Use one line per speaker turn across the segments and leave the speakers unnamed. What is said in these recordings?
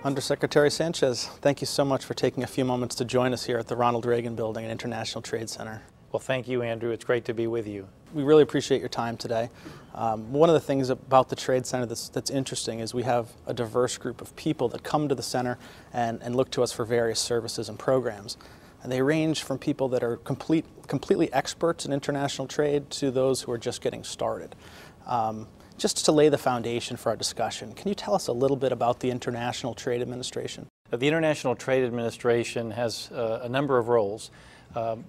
Under Secretary Sanchez, thank you so much for taking a few moments to join us here at the Ronald Reagan Building and International Trade Center.
Well, thank you, Andrew. It's great to be with you.
We really appreciate your time today. One of the things about the Trade Center that's interesting is we have a diverse group of people that come to the center and look to us for various services and programs. And they range from people that are completely experts in international trade to those who are just getting started. Just to lay the foundation for our discussion, can you tell us a little bit about the International Trade Administration?
The International Trade Administration has a number of roles.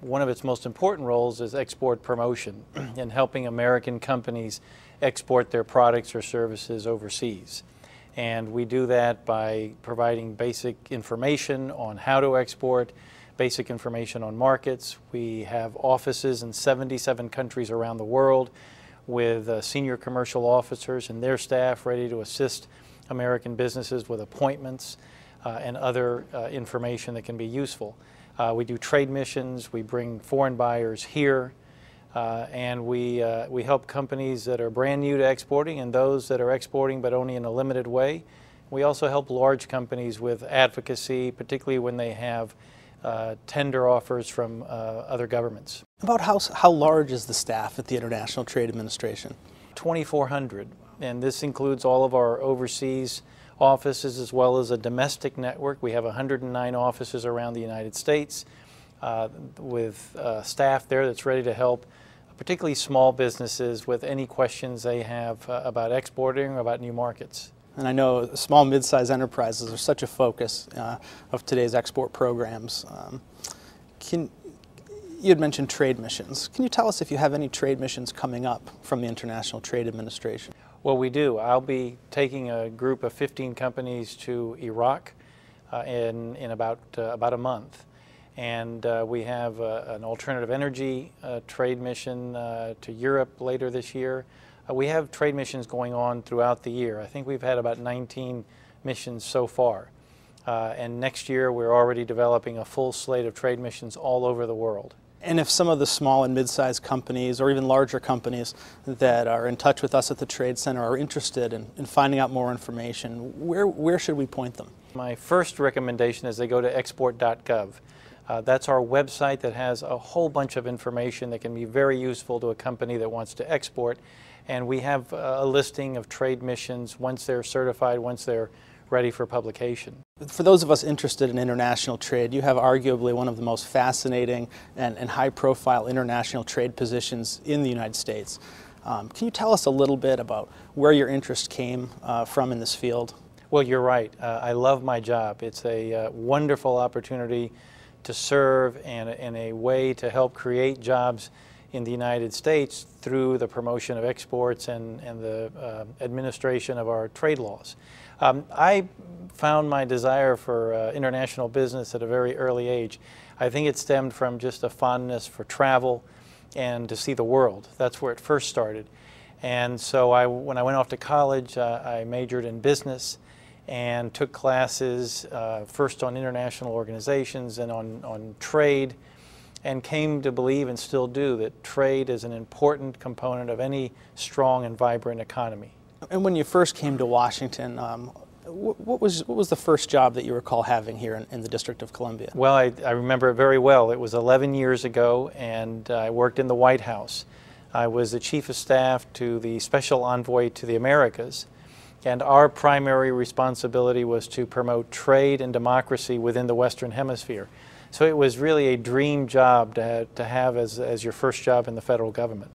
One of its most important roles is export promotion and helping American companies export their products or services overseas. And we do that by providing basic information on how to export, basic information on markets. We have offices in 77 countries around the world with senior commercial officers and their staff ready to assist American businesses with appointments and other information that can be useful. We do trade missions, we bring foreign buyers here, and we help companies that are brand new to exporting and those that are exporting but only in a limited way. We also help large companies with advocacy, particularly when they have tender offers from other governments.
About how large is the staff at the International Trade Administration?
2,400, and this includes all of our overseas offices as well as a domestic network. We have 109 offices around the United States with staff there that's ready to help particularly small businesses with any questions they have about exporting or about new markets.
And I know small, mid-sized enterprises are such a focus of today's export programs. You had mentioned trade missions. Can you tell us if you have any trade missions coming up from the International Trade Administration?
Well, we do. I'll be taking a group of 15 companies to Iraq in about a month. And we have an alternative energy trade mission to Europe later this year. We have trade missions going on throughout the year. I think we've had about 19 missions so far. And next year we're already developing a full slate of trade missions all over the world.
And if some of the small and mid-sized companies or even larger companies that are in touch with us at the Trade Center are interested in finding out more information, where should we point them?
My first recommendation is they go to export.gov. That's our website that has a whole bunch of information that can be very useful to a company that wants to export. And we have a listing of trade missions once they're certified, once they're ready for publication.
For those of us interested in international trade, you have arguably one of the most fascinating and high-profile international trade positions in the United States. Can you tell us a little bit about where your interest came from in this field?
Well, you're right. I love my job. It's a wonderful opportunity to serve and a way to help create jobs in the United States through the promotion of exports and the administration of our trade laws. I found my desire for international business at a very early age. I think it stemmed from just a fondness for travel and to see the world. That's where it first started. And so when I went off to college, I majored in business and took classes first on international organizations and on trade, and came to believe and still do that trade is an important component of any strong and vibrant economy.
And when you first came to Washington, what was the first job that you recall having here in the District of Columbia?
Well, I remember it very well. It was 11 years ago, and I worked in the White House. I was the Chief of Staff to the Special Envoy to the Americas, and our primary responsibility was to promote trade and democracy within the Western Hemisphere. So it was really a dream job to have as your first job in the federal government.